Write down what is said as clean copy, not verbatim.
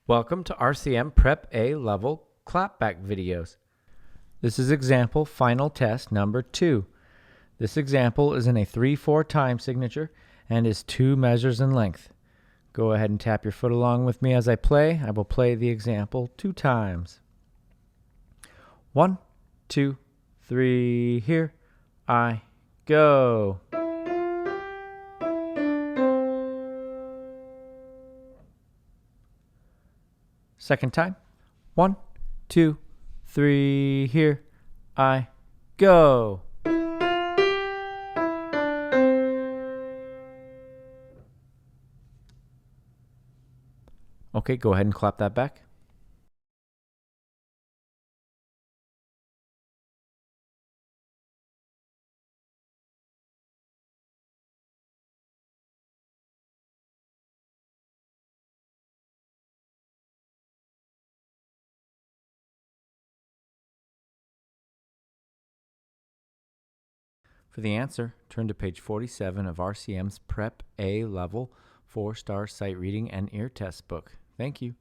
Welcome to RCM Prep A Level Clapback videos. This is example final test number 2. This example is in a 3/4 time signature and is 2 measures in length. Go ahead and tap your foot along with me as I play. I will play the example 2 times. 1, 2, 3, here I go. Second time. 1, 2, 3, here I go. Okay, go ahead and clap that back. For the answer, turn to page 47 of RCM's Prep A Level 4-Star Sight Reading and Ear Test book. Thank you.